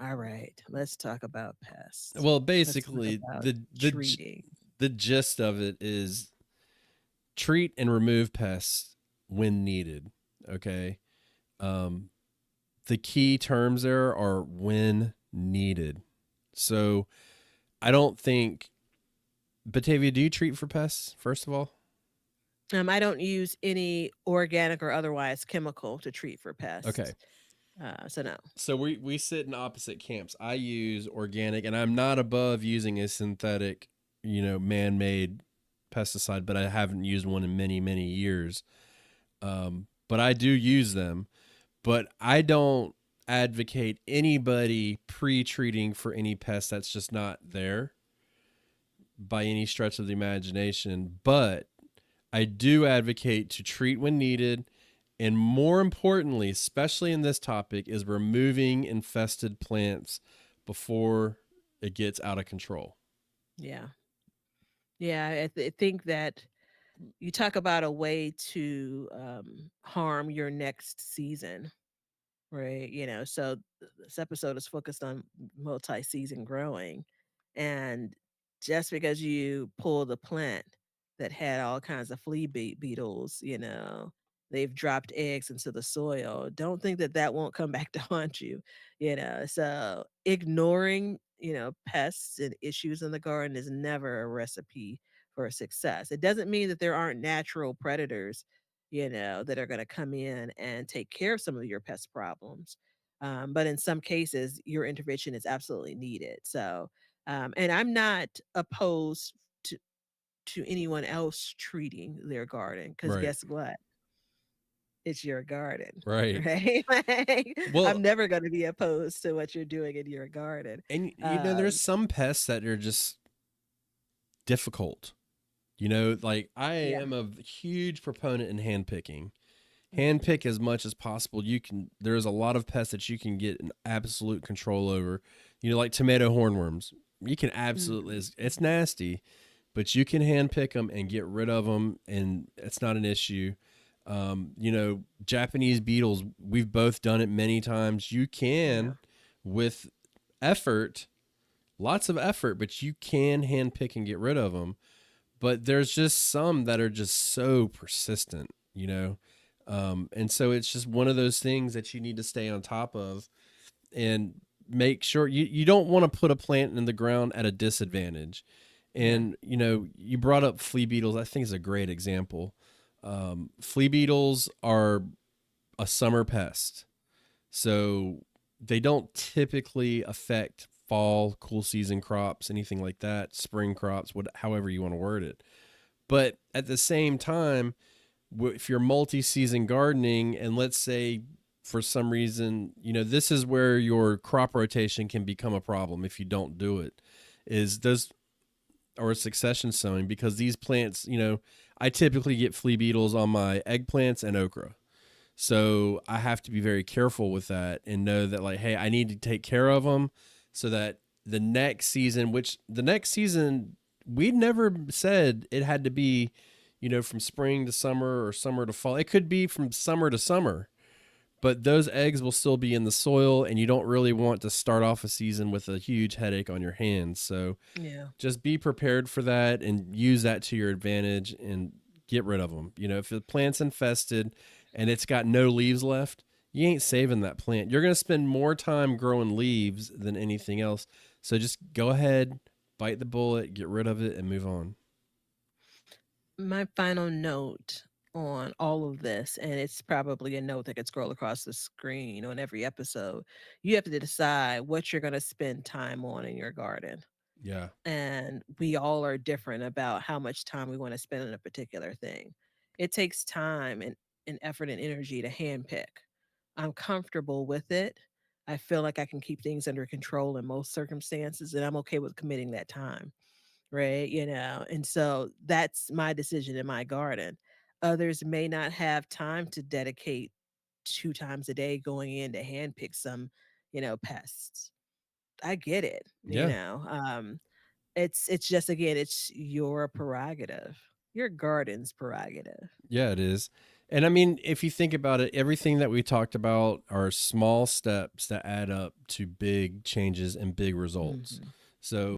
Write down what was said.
All right, let's talk about pests. Well, Let's talk basically, about treating. the gist of it is treat and remove pests when needed. Okay. Um, the key terms there are when needed. So I don't think Batavia, do you treat for pests, first of all? I don't use any organic or otherwise chemical to treat for Okay. pests. So no. So we sit in opposite camps. I use organic and I'm not above using a synthetic, man made pesticide, but I haven't used one in many, many years. But I do use them. But I don't advocate anybody pre-treating for any pest that's just not there by any stretch of the imagination. But I do advocate to treat when needed. And more importantly, especially in this topic, is removing infested plants before it gets out of control. Yeah. Yeah. I think that you talk about a way to harm your next season, right? So this episode is focused on multi-season growing, and just because you pull the plant that had all kinds of beetles, they've dropped eggs into the soil. Don't think that that won't come back to haunt you, So ignoring pests and issues in the garden is never a recipe for success. It doesn't mean that there aren't natural predators that are going to come in and take care of some of your pest problems. But in some cases, your intervention is absolutely needed. So, and I'm not opposed to, to anyone else treating their garden because Right. guess what? It's your garden, Right. right? Like, I'm Well, never going to be opposed to what you're doing in your garden. and there's Um, some pests that are just difficult. Like I yeah. am a huge proponent in hand picking. Hand Mhm. pick as much as possible. There's a lot of pests that you can get an absolute control over. Like tomato hornworms. You can absolutely, Mhm. it's nasty, but you can hand pick them and get rid of them, and it's not an issue. Japanese beetles, we've both done it many times. You Yeah. can, with effort, lots of effort, but you can hand pick and get rid of them. But there's just some that are just so persistent, and so it's just one of those things that you need to stay on top of and make sure you don't want to put a plant in the ground at a disadvantage. Yeah. And you brought up flea beetles. I think is a great example. Flea beetles are a summer pest, so they don't typically affect fall, cool season crops, anything like that, spring crops, however you want to word it. But at the same time, if you're multi-season gardening, and let's say for some reason, this is where your crop rotation can become a problem if you don't do it, is those or succession sowing, because these plants, I typically get flea beetles on my eggplants and okra. So I have to be very careful with that and know that, like, hey, I need to take care of them so that the next season, we never said it had to be, from spring to summer or summer to fall. It could be from summer to summer, but those eggs will still be in the soil, and you don't really want to start off a season with a huge headache on your hands. So Yeah. just be prepared for that and use that to your advantage and get rid of them. If the plant's infested and it's got no leaves left, you ain't saving that plant. You're going to spend more time growing leaves than anything else. So just go ahead, bite the bullet, get rid of it, and move on. My final note on all of this, and it's probably a note that could scroll across the screen on every episode. You have to decide what you're going to spend time on in your garden. Yeah. And we all are different about how much time we want to spend on a particular thing. It takes time and effort and energy to handpick. I'm comfortable with it. I feel like I can keep things under control in most circumstances, and I'm okay with committing that time, right? And so that's my decision in my garden. Others may not have time to dedicate 2 times a day going in to handpick some, pests. I get it, Yeah. it's just again, it's your prerogative. Your garden's prerogative. Yeah, it is. And I mean, if you think about it, everything that we talked about are small steps that add up to big changes and big results. Mhm. So